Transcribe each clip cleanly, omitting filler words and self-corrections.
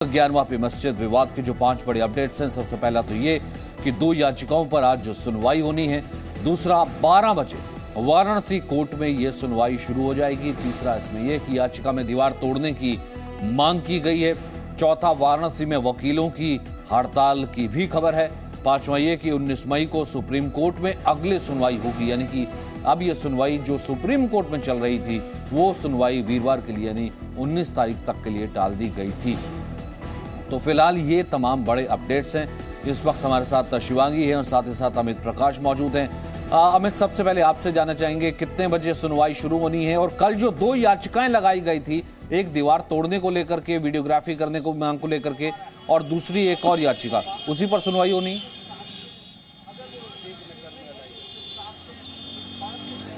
11वां मस्जिद विवाद के जो 5 बड़े अपडेट्स हैं। सबसे पहला तो ये कि 2 याचिकाओं पर आज जो सुनवाई होनी है। दूसरा, 12 बजे वाराणसी कोर्ट में ये सुनवाई शुरू हो जाएगी। तीसरा इसमें यह कि याचिका में दीवार तोड़ने की मांग की गई है। चौथा, वाराणसी में वकीलों की हड़ताल की भी खबर है। पांचवा ये कि 19 मई को सुप्रीम कोर्ट में अगली सुनवाई होगी, यानी कि अब ये सुनवाई जो सुप्रीम कोर्ट में चल रही थी वो सुनवाई वीरवार के लिए यानी 19 तारीख तक के लिए टाल दी गई थी। तो फिलहाल ये तमाम बड़े अपडेट्स हैं। इस वक्त हमारे साथ शिवांगी है और साथ ही साथ अमित प्रकाश मौजूद हैं। अमित, सबसे पहले आपसे जानना चाहेंगे कितने बजे सुनवाई शुरू होनी है, और कल जो 2 याचिकाएं लगाई गई थी, एक दीवार तोड़ने को लेकर के, वीडियोग्राफी करने को मांग को लेकर के, और दूसरी एक और याचिका, उसी पर सुनवाई होनी है?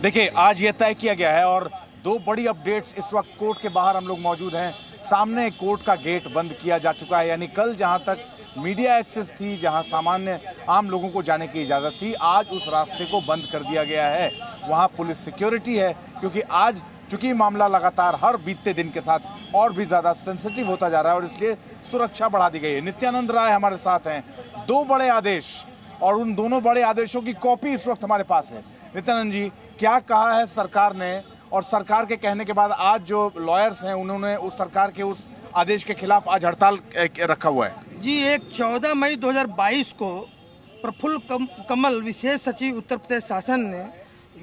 देखिए, आज ये तय किया गया है और 2 बड़ी अपडेट्स इस वक्त कोर्ट के बाहर हम लोग मौजूद हैं। सामने कोर्ट का गेट बंद किया जा चुका है, यानी कल जहां तक मीडिया एक्सेस थी, जहां सामान्य आम लोगों को जाने की इजाज़त थी, आज उस रास्ते को बंद कर दिया गया है। वहां पुलिस सिक्योरिटी है, क्योंकि आज चूंकि मामला लगातार हर बीतते दिन के साथ और भी ज़्यादा सेंसिटिव होता जा रहा है और इसलिए सुरक्षा बढ़ा दी गई है। नित्यानंद राय हमारे साथ हैं। 2 बड़े आदेश और उन दोनों बड़े आदेशों की कॉपी इस वक्त हमारे पास है। नित्यानंद जी, क्या कहा है सरकार ने, और सरकार के कहने के बाद आज जो लॉयर्स हैं उन्होंने उस सरकार के उस आदेश के खिलाफ आज हड़ताल रखा हुआ है? जी, एक 14 मई 2022 को प्रफुल्ल कमल विशेष सचिव उत्तर प्रदेश शासन ने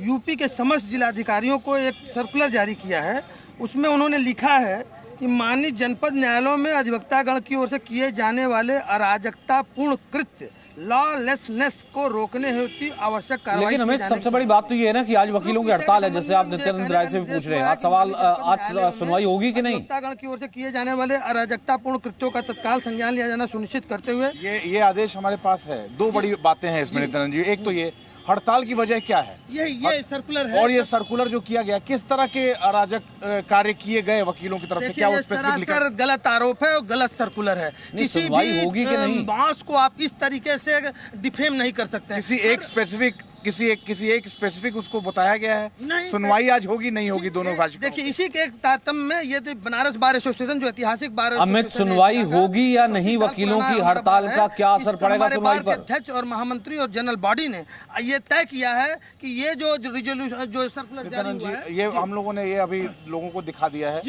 यूपी के समस्त जिलाधिकारियों को एक सर्कुलर जारी किया है। उसमें उन्होंने लिखा है कि माननीय जनपद न्यायालयों में अधिवक्तागण की ओर से किए जाने वाले अराजकतापूर्ण कृत्य, लॉलेसनेस को रोकने हेतु आवश्यक कार्रवाई। लेकिन हमें सबसे बड़ी बात तो ये है ना कि आज वकीलों की हड़ताल है, जैसे आप नित्यानंद राय से भी पूछ रहे हैं। आज सवाल, आज सुनवाई होगी कि नहीं? अधिवक्तागण की ओर से किए जाने वाले अराजकतापूर्ण कृत्यों का तत्काल संज्ञान लिया जाना सुनिश्चित करते हुए ये आदेश हमारे पास है। 2 बड़ी बातें हैं इसमें नित्यानंद जी। एक तो ये हड़ताल की वजह क्या है, ये सर्कुलर है, और ये सर्कुलर जो किया गया, किस तरह के अराजक कार्य किए गए वकीलों की तरफ से, क्या वो स्पेसिफिक लिखा है? गलत आरोप है और गलत सर्कुलर है। किसी भी बॉस को आप इस तरीके से डिफेम नहीं कर सकते। किसी एक स्पेसिफिक उसको बताया गया है? सुनवाई आज होगी नहीं होगी दोनों भाषिकों? देखिए, इसी के तारतम्य में ये बनारस बार एसोसिएशन जो ऐतिहासिक बार अमित, सुनवाई होगी या नहीं? वकीलों की हड़ताल का क्या असर पड़ेगा सुनवाई पर? अध्यक्ष और महामंत्री और जनरल बॉडी ने ये तय किया है कि ये जो रिजोल्यूशन जो सर्कुलर जारी हुआ है, ये हम लोगों ने ये अभी लोगों को दिखा दिया है।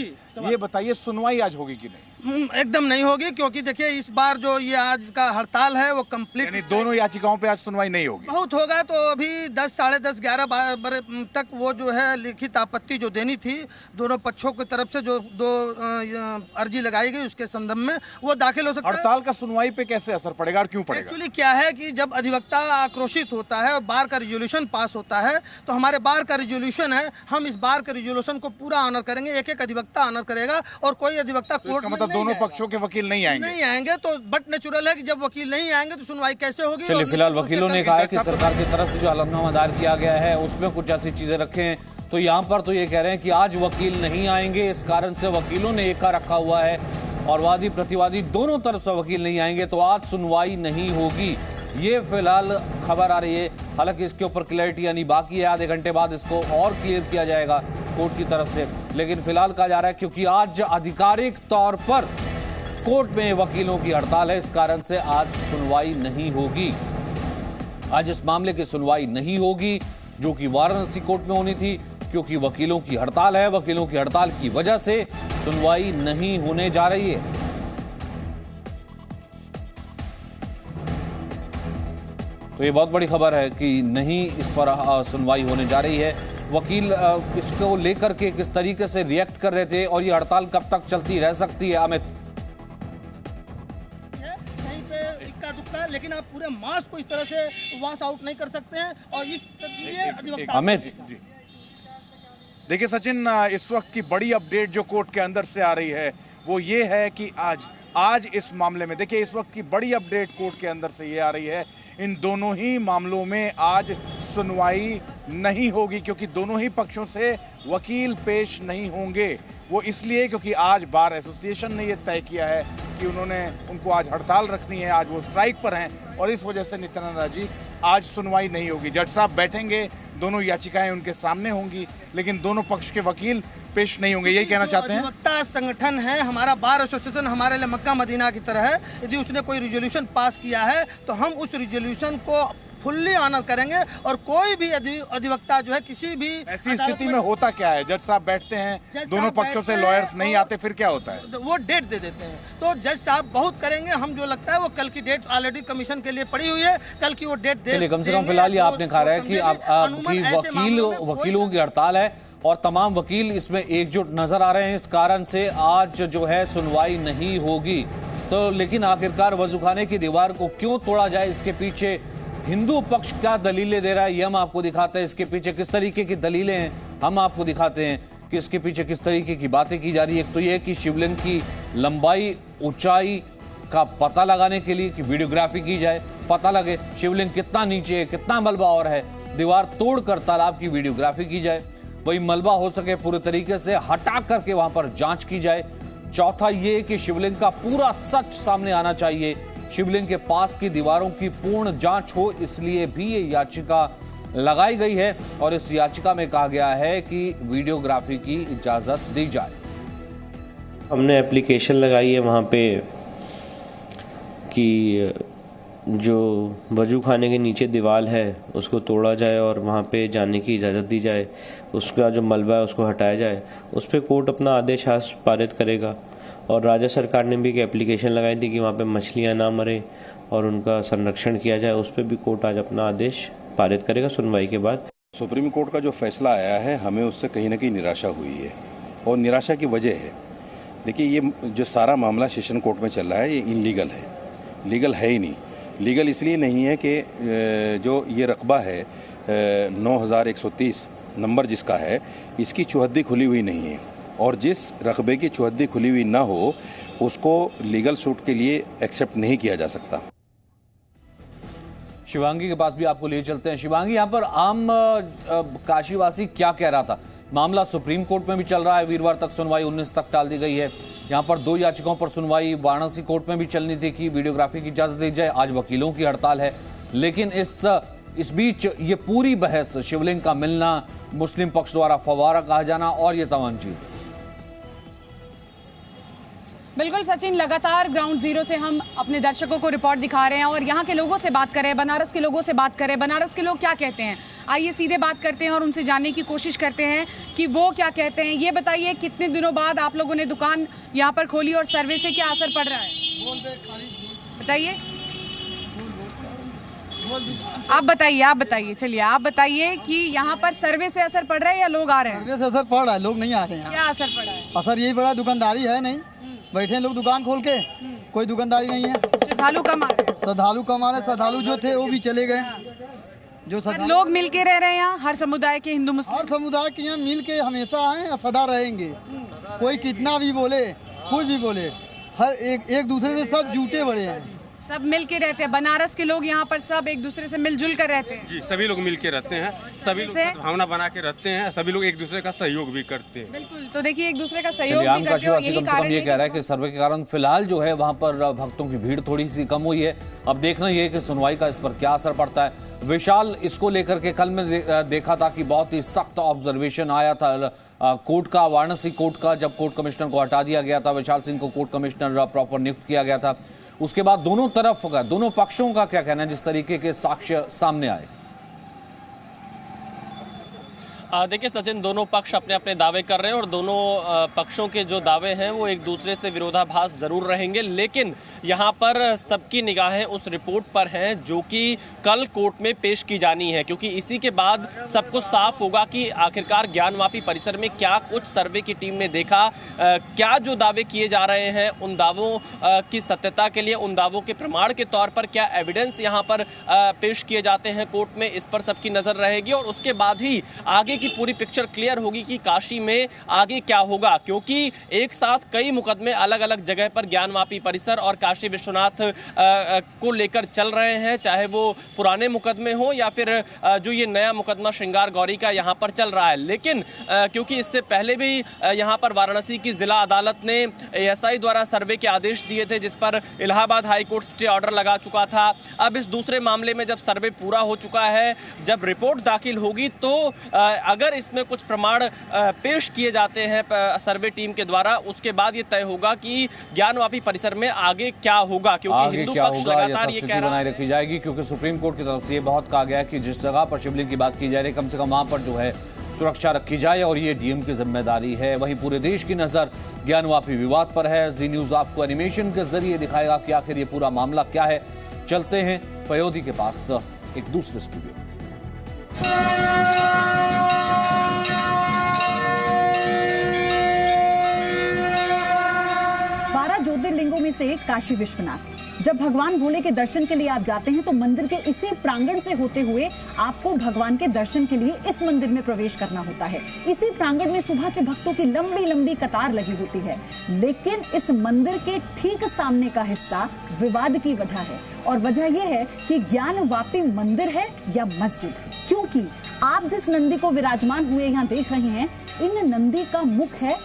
ये बताइए, सुनवाई आज होगी कि नहीं? एकदम नहीं होगी, क्योंकि देखिए इस बार जो ये आज का हड़ताल है वो कंप्लीट, दोनों याचिकाओं पे आज सुनवाई नहीं होगी। बहुत होगा तो अभी 10, साढ़े 10, 11 तक वो जो है लिखित आपत्ति जो देनी थी दोनों पक्षों की तरफ से, जो 2 अर्जी लगाई गई उसके संदर्भ में वो दाखिल हो सकता है। हड़ताल का सुनवाई पे कैसे असर पड़ेगा और क्यों पड़ेगा? एक्चुअली क्या है कि जब अधिवक्ता आक्रोशित होता है और बार का रिजोल्यूशन पास होता है, तो हमारे बार का रिजोल्यूशन है, हम इस बार के रिजोल्यूशन को पूरा ऑनर करेंगे। एक अधिवक्ता ऑनर करेगा और कोई अधिवक्ता कोर्ट में दोनों पक्षों के वकील नहीं आएंगे तो बट नेचुरल है कि जब वकील नहीं आएंगे तो सुनवाई कैसे होगी। चलिए, फिलहाल वकीलों ने कहा है कि सरकार की तरफ से जो हलफनामा दायर किया गया है उसमें कुछ ऐसी चीजें रखें। तो यहाँ पर तो ये कह रहे हैं कि आज वकील नहीं आएंगे, इस कारण से वकीलों ने एका रखा हुआ है और वादी प्रतिवादी दोनों तरफ से वकील नहीं आएंगे तो आज सुनवाई नहीं होगी। ये फिलहाल खबर आ रही है। हालांकि इसके ऊपर क्लैरिटी यानी बाकी है, आधे घंटे बाद इसको और क्लियर किया जाएगा कोर्ट की तरफ से। लेकिन फिलहाल कहा जा रहा है क्योंकि आज आधिकारिक तौर पर कोर्ट में वकीलों की हड़ताल है, इस कारण से आज सुनवाई नहीं होगी। आज इस मामले की सुनवाई नहीं होगी जो कि वाराणसी कोर्ट में होनी थी, क्योंकि वकीलों की हड़ताल है। वकीलों की हड़ताल की वजह से सुनवाई नहीं होने जा रही है। तो ये बहुत बड़ी खबर है कि नहीं इस पर सुनवाई होने जा रही है। वकील इसको लेकर के किस तरीके से रिएक्ट कर रहे थे और ये हड़ताल कब तक चलती रह सकती है? अमित, लेकिन आप पूरे मास को इस तरह से वॉश आउट नहीं कर सकते हैं और इस अमित, देखिए सचिन, इस वक्त की बड़ी अपडेट जो कोर्ट के अंदर से आ रही है वो ये है कि आज इस मामले में, देखिए इस वक्त की बड़ी अपडेट कोर्ट के अंदर से ये आ रही है, इन दोनों ही मामलों में आज सुनवाई नहीं होगी, क्योंकि दोनों ही पक्षों से वकील पेश नहीं होंगे। वो इसलिए क्योंकि आज बार एसोसिएशन ने ये तय किया है कि उनको आज हड़ताल रखनी है, आज वो स्ट्राइक पर हैं और इस वजह से नित्यानंद राय जी आज सुनवाई नहीं होगी। जज साहब बैठेंगे, दोनों याचिकाएं उनके सामने होंगी, लेकिन दोनों पक्ष के वकील पेश नहीं होंगे। यही कहना चाहते हैं। अधिवक्ता संगठन है, हमारा बार एसोसिएशन हमारे लिए मक्का मदीना की तरह है। यदि उसने कोई रिजोल्यूशन पास किया है तो हम उस रिजोल्यूशन को फुल्ली ऑनर करेंगे और कोई भी अधिवक्ता जो है किसी भी ऐसी स्थिति में होता क्या है? जज साहब बैठते हैं, दोनों पक्षों से लॉयर्स नहीं आते, फिर क्या होता है? वो डेट दे देते हैं। तो जज साहब बहुत करेंगे, हम जो लगता है वो कल की डेट ऑलरेडी कमीशन के लिए पड़ी हुई है, कल की वो डेट दे कम से कम फिलहाल ये आपने कहा है कि वकीलों की हड़ताल है और तमाम वकील इसमें एकजुट नजर आ रहे हैं। इस कारण से आज जो है सुनवाई नहीं होगी। तो लेकिन आखिरकार वजूखाने की दीवार को क्यों तोड़ा जाए, इसके पीछे हिंदू पक्ष क्या दलीलें दे रहा है ये हम आपको दिखाते हैं। इसके पीछे किस तरीके की दलीलें हैं हम आपको दिखाते हैं कि इसके पीछे किस तरीके की बातें की जा रही है। एक तो ये कि शिवलिंग की लंबाई ऊंचाई का पता लगाने के लिए कि वीडियोग्राफी की जाए, पता लगे शिवलिंग कितना नीचे है, कितना मलबा और है, दीवार तोड़कर तालाब की वीडियोग्राफी की जाए, वही मलबा हो सके पूरे तरीके से हटा करके वहां पर जांच की जाए। चौथा ये कि शिवलिंग का पूरा सच सामने आना चाहिए, शिवलिंग के पास की दीवारों की पूर्ण जांच हो, इसलिए भी ये याचिका लगाई गई है और इस याचिका में कहा गया है कि वीडियोग्राफी की इजाजत दी जाए। हमने एप्लीकेशन लगाई है वहाँ पे कि जो वजू खाने के नीचे दीवार है उसको तोड़ा जाए और वहाँ पे जाने की इजाज़त दी जाए, उसका जो मलबा है उसको हटाया जाए। उस पर कोर्ट अपना आदेश आज पारित करेगा। और राज्य सरकार ने भी एक एप्लीकेशन लगाई थी कि वहाँ पे मछलियाँ ना मरे और उनका संरक्षण किया जाए, उस पर भी कोर्ट आज अपना आदेश पारित करेगा सुनवाई के बाद। सुप्रीम कोर्ट का जो फैसला आया है हमें उससे कहीं ना कहीं निराशा हुई है और निराशा की वजह है, देखिए ये जो सारा मामला सेशन कोर्ट में चल रहा है ये इनलीगल है, लीगल है ही नहीं। लीगल इसलिए नहीं है कि जो ये रकबा है 9130 नंबर जिसका है, इसकी चौहद्दी खुली हुई नहीं है और जिस रकबे की चौहद्दी खुली हुई ना हो उसको लीगल सूट के लिए एक्सेप्ट नहीं किया जा सकता। शिवांगी के पास भी आपको ले चलते हैं। शिवांगी, यहाँ पर आम काशीवासी क्या कह रहा था? मामला सुप्रीम कोर्ट में भी चल रहा है, वीरवार तक सुनवाई 19 तक टाल दी गई है। यहाँ पर 2 याचिकाओं पर सुनवाई वाराणसी कोर्ट में भी चलनी थी कि वीडियोग्राफी की इजाजत दी जाए। आज वकीलों की हड़ताल है, लेकिन इस बीच ये पूरी बहस, शिवलिंग का मिलना, मुस्लिम पक्ष द्वारा फवारा कहा जाना और ये तमाम चीज। बिल्कुल सचिन, लगातार ग्राउंड जीरो से हम अपने दर्शकों को रिपोर्ट दिखा रहे हैं और यहाँ के लोगों से बात कर रहे हैं, बनारस के लोगों से बात कर रहे हैं। बनारस के लोग क्या कहते हैं, आइए सीधे बात करते हैं और उनसे जानने की कोशिश करते हैं कि वो क्या कहते हैं। ये बताइए, कितने दिनों बाद आप लोगों ने दुकान यहाँ पर खोली और सर्वे से क्या असर पड़ रहा है, बताइए। आप बताइए, चलिए आप बताइए कि यहाँ पर सर्वे से असर पड़ रहा है या लोग आ रहे हैं? सर्वे से असर पड़ रहा है, लोग नहीं आ रहे हैं। क्या असर पड़ा है? असर यही पड़ा, दुकानदारी है नहीं, बैठे हैं लोग दुकान खोल के, कोई दुकानदारी नहीं है। श्रद्धालु कम आ रहे हैं? श्रद्धालु कम आ रहे, श्रद्धालु जो थे वो भी चले गए। जो लोग मिल के रह रहे हैं यहाँ, हर समुदाय के, हिंदू मुस्लिम हर समुदाय के यहाँ मिल के हमेशा हैं, सदा रहेंगे। कोई कितना भी बोले, कुछ भी बोले, हर एक दूसरे से सब जुटे बड़े हैं, सब मिल के रहते हैं। बनारस के लोग यहाँ पर सब एक दूसरे से मिलजुल कर रहते हैं। जी, सभी लोग मिल के रहते हैं, सभी लोग भावना बना के रहते हैं, सभी लोग एक दूसरे का सहयोग भी करते हैं। बिल्कुल, तो देखिए एक दूसरे का सहयोग भी करते हैं। कम से कम ये कह रहा है कि सर्वे के कारण फिलहाल जो है वहां पर भक्तों की भीड़ थोड़ी सी कम हुई है। अब देखना ये है कि सुनवाई का इस पर क्या असर पड़ता है। विशाल, इसको लेकर के कल में देखा था कि बहुत ही सख्त ऑब्जर्वेशन आया था कोर्ट का, वाराणसी कोर्ट का, जब कोर्ट कमिश्नर को हटा दिया गया था, विशाल सिंह को कोर्ट कमिश्नर प्रॉपर नियुक्त किया गया था। उसके बाद दोनों तरफ का, दोनों पक्षों का क्या कहना है जिस तरीके के साक्ष्य सामने आए? देखिए सचिन, दोनों पक्ष अपने अपने दावे कर रहे हैं और दोनों पक्षों के जो दावे हैं वो एक दूसरे से विरोधाभास जरूर रहेंगे, लेकिन यहाँ पर सबकी निगाहें उस रिपोर्ट पर हैं जो कि कल कोर्ट में पेश की जानी है, क्योंकि इसी के बाद सबको साफ होगा कि आखिरकार ज्ञानवापी परिसर में क्या कुछ सर्वे की टीम ने देखा, क्या जो दावे किए जा रहे हैं उन दावों की सत्यता के लिए, उन दावों के प्रमाण के तौर पर क्या एविडेंस यहाँ पर पेश किए जाते हैं कोर्ट में, इस पर सबकी नजर रहेगी। और उसके बाद ही आगे की पूरी पिक्चर क्लियर होगी कि काशी में आगे क्या होगा, क्योंकि एक साथ कई मुकदमे अलग अलग जगह पर ज्ञानवापी परिसर और काशी विश्वनाथ को लेकर चल रहे हैं, चाहे वो पुराने मुकदमे हो या फिर जो ये नया मुकदमा श्रृंगार गौरी का यहाँ पर चल रहा है। लेकिन क्योंकि इससे पहले भी यहाँ पर वाराणसी की जिला अदालत ने एएसआई द्वारा सर्वे के आदेश दिए थे, जिस पर Allahabad high court stay order लगा चुका था। अब इस दूसरे मामले में जब सर्वे पूरा हो चुका है, जब रिपोर्ट दाखिल होगी, तो अगर इसमें कुछ प्रमाण पेश किए जाते हैं सर्वे टीम के द्वारा, उसके बाद ये तय होगा कि ज्ञानवापी परिसर में आगे क्या होगा, क्योंकि हिंदू पक्ष लगातार ये कह रहा है रखी जाएगी, क्योंकि सुप्रीम कोर्ट की तरफ से ये बहुत कहा गया है कि जिस जगह पर शिवलिंग की बात की जा रही है, कम से कम वहां पर जो है सुरक्षा रखी जाए और ये डीएम की जिम्मेदारी है। वहीं पूरे देश की नजर ज्ञानवापी विवाद पर है। जी न्यूज आपको एनिमेशन के जरिए दिखाएगा कि आखिर ये पूरा मामला क्या है। चलते हैं पयोधी के पास एक दूसरे स्टूडियो में। 12 ज्योतिर्लिंगों में से एक काशी विश्वनाथ। जब भगवान भोले के दर्शन के लिए आप जाते हैं तो मंदिर के इसी प्रांगण से होते हुए आपको भगवान के दर्शन के लिए इस मंदिर में प्रवेश करना होता है। इसी प्रांगण में सुबह से भक्तों की लंबी लंबी कतार लगी होती है, लेकिन इस मंदिर के ठीक सामने का हिस्सा विवाद की वजह है। और वजह यह है कि ज्ञानवापी मंदिर है या मस्जिद, क्योंकि आप जिस नंदी को विराजमान हुए यहाँ देख रहे हैं, इन नंदी का मुख है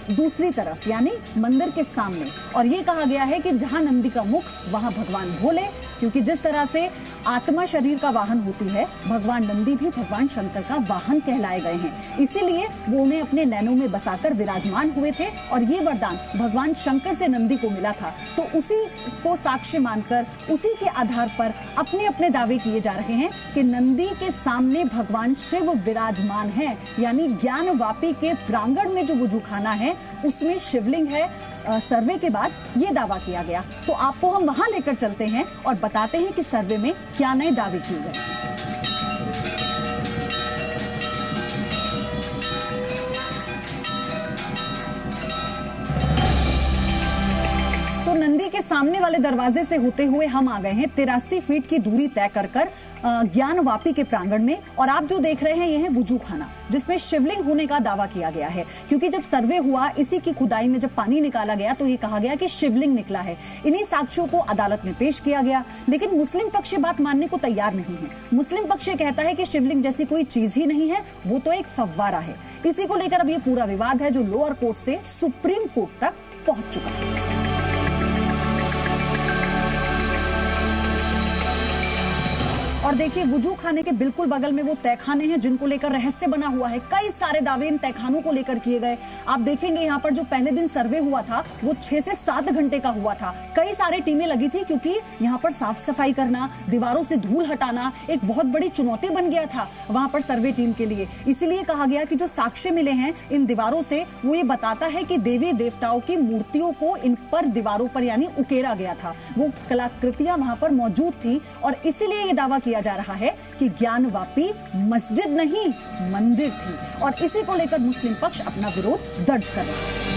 दूसरी तरफ, यानी मंदिर के सामने। और ये कहा गया है कि जहां नंदी का मुख वहां भगवान भोले, क्योंकि जिस तरह से आत्मा शरीर का वाहन होती है, भगवान नंदी भी भगवान शंकर का वाहन कहलाए गए हैं। इसीलिए वो उन्हें अपने नैनों में बसाकर विराजमान हुए थे और ये वरदान भगवान शंकर से नंदी को मिला था। तो उसी को साक्ष्य मानकर, उसी के आधार पर अपने अपने दावे किए जा रहे हैं कि नंदी के सामने भगवान शिव विराजमान है, यानी ज्ञानवापी के प्रांगण में जो वजूखाना है उसमें शिवलिंग है। सर्वे के बाद ये दावा किया गया, तो आपको हम वहां लेकर चलते हैं और बताते हैं कि सर्वे में क्या नए दावे किए गए। तो नंदी के सामने वाले दरवाजे से होते हुए हम आ गए हैं 83 फीट की दूरी तय कर ज्ञानवापी के प्रांगण में। और आप जो देख रहे हैं यह है वजूखाना, जिसमें शिवलिंग होने का दावा किया गया है, क्योंकि जब सर्वे हुआ, इसी की खुदाई में जब पानी निकाला गया तो ये कहा गया कि शिवलिंग निकला है। इन्हीं साक्ष्यों को अदालत में पेश किया गया, लेकिन मुस्लिम पक्ष बात मानने को तैयार नहीं है। मुस्लिम पक्ष कहता है कि शिवलिंग जैसी कोई चीज ही नहीं है, वो तो एक फव्वारा है। इसी को लेकर अब ये पूरा विवाद है जो लोअर कोर्ट से सुप्रीम कोर्ट तक पहुंच चुका है। और देखिए, वजू खाने के बिल्कुल बगल में वो तहखाने हैं जिनको लेकर रहस्य बना हुआ है। कई सारे दावे इन तहखानों को लेकर किए गए। आप देखेंगे यहाँ पर जो पहले दिन सर्वे हुआ था वो 6 से 7 घंटे का हुआ था। कई सारे टीमें लगी थी, क्योंकि यहाँ पर साफ सफाई करना, दीवारों से धूल हटाना एक बहुत बड़ी चुनौती बन गया था वहां पर सर्वे टीम के लिए। इसीलिए कहा गया कि जो साक्ष्य मिले हैं इन दीवारों से, वो ये बताता है कि देवी देवताओं की मूर्तियों को इन पर दीवारों पर यानी उकेरा गया था। वो कलाकृतियां वहां पर मौजूद थी और इसीलिए ये दावा किया जा रहा है कि ज्ञानवापी मस्जिद नहीं मंदिर थी। और इसी को लेकर मुस्लिम पक्ष अपना विरोध दर्ज कर रहा है।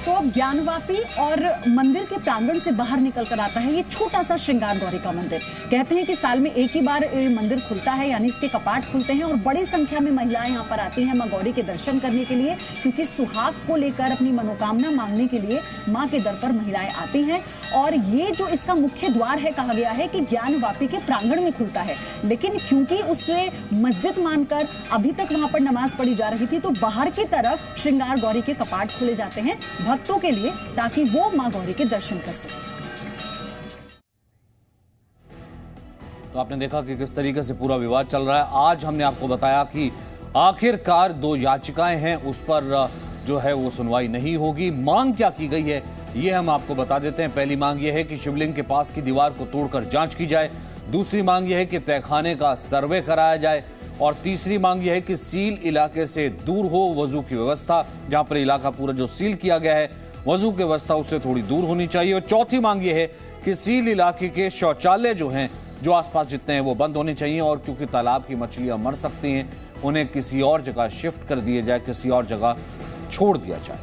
तो अब ज्ञानवापी और मंदिर के प्रांगण से बाहर निकल कर आता है ये छोटा सा श्रृंगार गौरी का मंदिर। कहते हैं कि साल में एक ही बार ये मंदिर खुलता है, यानी इसके कपाट खुलते हैं और बड़ी संख्या में महिलाएं यहाँ पर आती हैं मां गौरी के दर्शन करने के लिए, क्योंकि सुहाग को लेकर अपनी मनोकामना मांगने के लिए मां के दर पर महिलाएं आती हैं। और ये जो इसका मुख्य द्वार है, कहा गया है कि ज्ञानवापी के प्रांगण में खुलता है, लेकिन क्योंकि उसे मस्जिद मानकर अभी तक वहां पर नमाज पढ़ी जा रही थी, तो बाहर की तरफ श्रृंगार गौरी के कपाट खुले जाते हैं भक्तों के लिए, ताकि वो मां गौरी के दर्शन कर सके। तो आपने देखा कि किस तरीके से पूरा विवाद चल रहा है। आज हमने आपको बताया कि आखिरकार 2 याचिकाएं हैं, उस पर जो है वो सुनवाई नहीं होगी। मांग क्या की गई है ये हम आपको बता देते हैं। पहली मांग यह है कि शिवलिंग के पास की दीवार को तोड़कर जांच की जाए। दूसरी मांग यह है कि तहखाने का सर्वे कराया जाए। और तीसरी मांग यह है कि सील इलाके से दूर हो वजू की व्यवस्था, जहां पर इलाका पूरा जो सील किया गया है वजू की व्यवस्था उससे थोड़ी दूर होनी चाहिए। और चौथी मांग यह है कि सील इलाके के शौचालय जो हैं, जो आसपास जितने हैं, वो बंद होने चाहिए। और क्योंकि तालाब की मछलियां मर सकती हैं, उन्हें किसी और जगह शिफ्ट कर दिया जाए, किसी और जगह छोड़ दिया जाए।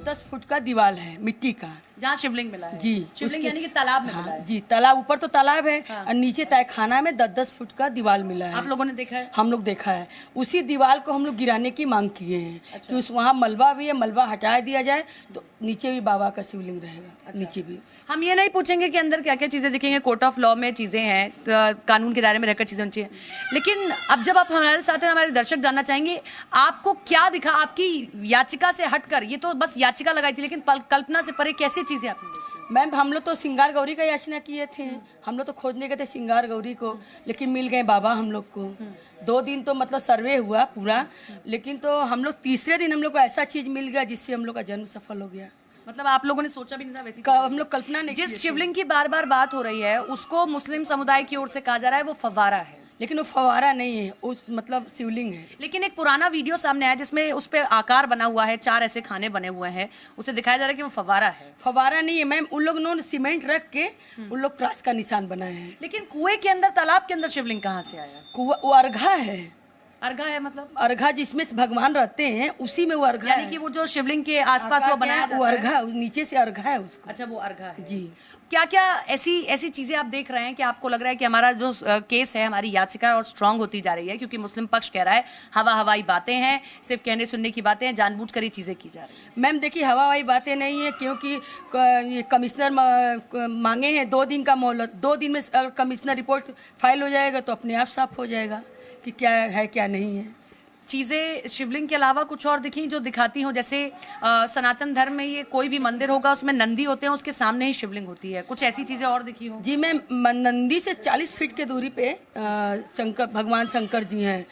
10 फुट का दीवार है मिट्टी का, जहाँ शिवलिंग मिला है जी, शिवलिंग उसके- यानी कि तालाब में हाँ, मिला है। जी तालाब, ऊपर तो तालाब है हाँ। और नीचे तहखाना में 10-10 फुट का दीवार मिला है। आप लोगों ने देखा है? हम लोग देखा है। उसी दीवार को हम लोग गिराने की मांग किए हैं कि उस वहाँ मलबा भी है, मलबा हटा दिया जाए तो नीचे भी बाबा का शिवलिंग रहेगा। नीचे भी हम ये नहीं पूछेंगे कि अंदर क्या क्या चीजें दिखेंगे, कोर्ट ऑफ लॉ में चीजें हैं, कानून के दायरे में रहकर चीजें होनी चाहिए, लेकिन अब जब आप हमारे साथ हैं, हमारे दर्शक जानना चाहेंगे आपको क्या दिखा आपकी याचिका से हटकर। ये तो बस याचिका लगाई थी, लेकिन कल्पना से परे कैसी चीजें आपने देखी? मैम हम लोग तो सिंगार गौरी का याचना किए थे, हम लोग तो खोजने गए थे सिंगार गौरी को, लेकिन मिल गए बाबा हम लोग को। 2 दिन तो मतलब सर्वे हुआ पूरा, लेकिन तो हम लोग तीसरे दिन हम लोग को ऐसा चीज मिल गया जिससे हम लोग का जन्म सफल हो गया। मतलब आप लोगों ने सोचा भी नहीं था वैसी हम लोग कल्पना नहीं जिस शिवलिंग की बार बार बात हो रही है उसको मुस्लिम समुदाय की ओर से कहा जा रहा है वो फव्वारा है, लेकिन वो फव्वारा नहीं है, उस मतलब शिवलिंग है। लेकिन एक पुराना वीडियो सामने आया जिसमें उस पे आकार बना हुआ है, 4 ऐसे खाने बने हुए हैं, उसे दिखाया जा रहा है कि वो फव्वारा है। फव्वारा नहीं है मैम, उन लोग ने सीमेंट रख के उन लोग क्रॉस का निशान बनाए हैं। लेकिन कुएं के अंदर, तालाब के अंदर शिवलिंग कहाँ से आया? कुआं वो अर्घा है। अर्घा है मतलब अर्घा जिसमें भगवान रहते हैं उसी में वो अर्घा यानी है। कि वो जो शिवलिंग के आसपास वो बनाया वो अर्घा, नीचे से अर्घा है उसको। अच्छा, वो अर्घा है जी। क्या क्या ऐसी चीजें आप देख रहे हैं कि आपको लग रहा है कि हमारा जो केस है, हमारी याचिका और स्ट्रांग होती जा रही है, क्योंकि मुस्लिम पक्ष कह रहा है हवाई बातें हैं, सिर्फ कहने सुनने की बातें हैं, जानबूझकर ये चीजें की जा रही है? मैम देखिए हवाई बातें नहीं है, क्योंकि ये कमिश्नर मांगे हैं 2 दिन का मोहलत। 2 दिन में अगर कमिश्नर रिपोर्ट फाइल हो जाएगा तो अपने आप साफ हो जाएगा कि क्या है क्या नहीं है। चीजें शिवलिंग के अलावा कुछ और दिखी जो दिखाती हो, जैसे सनातन धर्म में ये कोई भी मंदिर होगा उसमें नंदी होते हैं, उसके सामने ही शिवलिंग होती है, कुछ ऐसी चीजें और दिखी हो? जी मैम, नंदी से 40 फीट के दूरी पे भगवान शंकर जी हैं,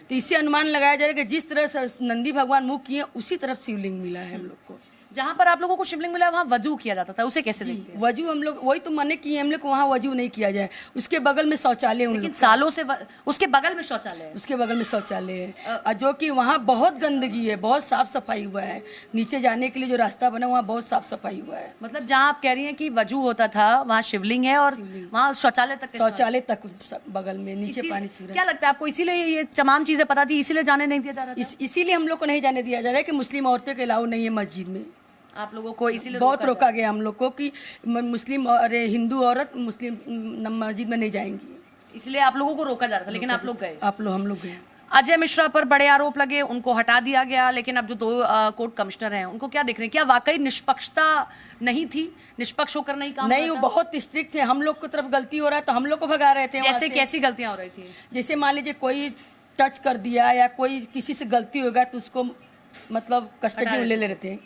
तो इससे अनुमान लगाया जाएगा कि जिस तरह से नंदी भगवान मुख किए उसी तरफ शिवलिंग मिला है हम लोग को। जहाँ पर आप लोगों को शिवलिंग मिला वहाँ वजू किया जाता था, उसे कैसे देखते हैं? वजू हम लोग वही तो मने किए, हम लोग को वहाँ वजू नहीं किया जाए, उसके बगल में शौचालय उन लोग सालों से उसके बगल में शौचालय है। उसके बगल में शौचालय है, और जो कि वहाँ बहुत गंदगी है, बहुत साफ सफाई हुआ है। नीचे जाने के लिए जो रास्ता बना वहाँ बहुत साफ सफाई हुआ है। मतलब जहाँ आप कह रही हैं कि वजू होता था वहाँ शिवलिंग है और वहाँ शौचालय तक बगल में नीचे पानी छू रहा है। क्या लगता है आपको इसीलिए ये तमाम चीजें पता थी, इसीलिए जाने नहीं दिया जा रहा था? इसीलिए हम लोग को नहीं जाने दिया जा रहा है कि मुस्लिम औरतें के अलाउ नहीं है मस्जिद में। आप लोगों को इसीलिए बहुत रोका गया हम लोग को कि मुस्लिम और हिंदू औरत मुस्लिम मस्जिद में नहीं जाएंगी, इसलिए आप लोगों को रोका जा रहा था, लेकिन आप लोग गए। हम लोग गए। अजय मिश्रा पर बड़े आरोप लगे, उनको हटा दिया गया, लेकिन अब जो 2 कोर्ट कमिश्नर हैं उनको क्या देख रहे हैं? क्या वाकई निष्पक्षता नहीं थी, निष्पक्ष होकर नहीं काम नहीं, वो बहुत स्ट्रिक्ट थे। हम लोग को तरफ गलती हो रहा है तो हम लोग को भगा रहे थे। जैसे कैसी गलतियां हो रही थी? जैसे मान लीजिए कोई टच कर दिया या कोई किसी से गलती होगा तो उसको मतलब कस्टडी में ले रहे थे।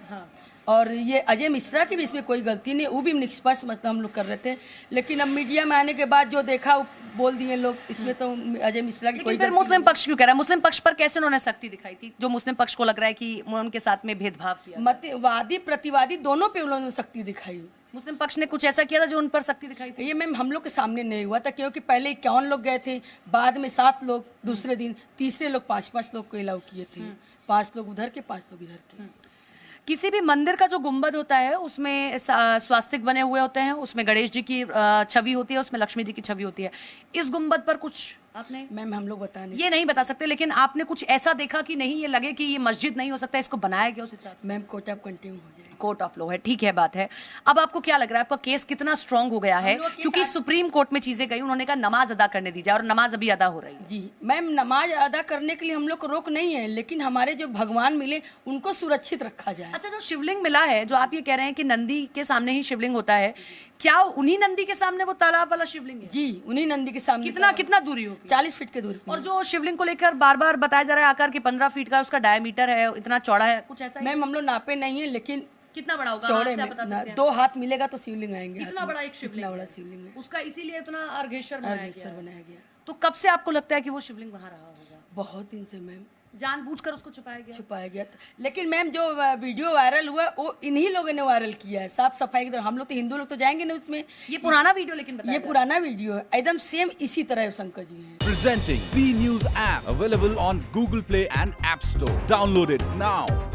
हाँ। और ये अजय मिश्रा की भी इसमें कोई गलती नहीं, वो भी निष्पक्ष मतलब हम लोग कर रहे थे, लेकिन अब मीडिया में आने के बाद जो देखा वो बोल दिए लोग, इसमें तो अजय मिश्रा की कोई फिर मुस्लिम पक्ष क्यों कह रहा है? मुस्लिम पक्ष पर कैसे उन्होंने सख्ती दिखाई थी, जो मुस्लिम पक्ष को लग रहा है कि उनके साथ में भेदभाव किया? वादी प्रतिवादी दोनों पे उन्होंने सख्ती दिखाई। मुस्लिम पक्ष ने कुछ ऐसा किया था जो उन पर सख्ती दिखाई थी? ये मैम हम लोग के सामने नहीं हुआ था, क्योंकि पहले 51 लोग गए थे, बाद में 7 लोग, दूसरे दिन तीसरे लोग 5-5 लोग को अलाउ किए थे। 5 लोग उधर के 5 लोग इधर के। किसी भी मंदिर का जो गुंबद होता है उसमें स्वास्तिक बने हुए होते हैं, उसमें गणेश जी की छवि होती है, उसमें लक्ष्मी जी की छवि होती है। इस गुंबद पर कुछ आपने? मैम हम लोग बता नहीं, ये नहीं बता सकते, लेकिन आपने कुछ ऐसा देखा कि नहीं ये लगे कि ये मस्जिद नहीं हो सकता, इसको बनाया गया उस हिसाब से? मैम कोर्ट ऑफ कंटिन्यू हो जाए, कोर्ट ऑफ लॉ है, ठीक है, बात है। अब आपको क्या लग रहा है आपका केस कितना स्ट्रांग हो गया है? क्योंकि सुप्रीम कोर्ट में चीजें गई, उन्होंने कहा नमाज अदा करने दीजिए, और नमाज अभी अदा हो रही है। जी मैम, नमाज अदा करने के लिए हम लोग को रोक नहीं है, लेकिन हमारे जो भगवान मिले उनको सुरक्षित रखा जाए। अच्छा, जो शिवलिंग मिला है, जो आप ये कह रहे हैं कि नंदी के सामने ही शिवलिंग होता है, क्या उन्हीं नंदी के सामने वो तालाब वाला शिवलिंग है? जी उन्हीं नंदी के सामने। कितना दूरी होगी? 40 फीट के दूरी। और जो शिवलिंग को लेकर बार बार बताया जा रहा है आकार की 15 फीट का उसका डायमीटर है, इतना चौड़ा है, कुछ ऐसा? मैम हम लोग नापे नहीं है, लेकिन कितना बड़ा होगा? चौड़े में 2 हाथ मिलेगा तो शिवलिंग आएंगे। इतना बड़ा एक शिवलिंग? इतना बड़ा शिवलिंग है उसका, इसीलिए इतना अर्घेश्वर बनाया गया। तो कब से आपको लगता है कि वो शिवलिंग वहां रहा होगा? बहुत दिन से मैम, जानबूझकर उसको छुपाया गया। लेकिन मैम जो वीडियो वायरल हुआ वो इन्हीं लोगों ने वायरल किया है, साफ सफाई की तरह। हम लोग तो हिंदू लोग तो जाएंगे ना उसमें। ये पुराना वीडियो, लेकिन ये पुराना वीडियो है, एकदम सेम इसी तरह शंकर जी है। Presenting B News app available on Google Play and App Store. Download it now.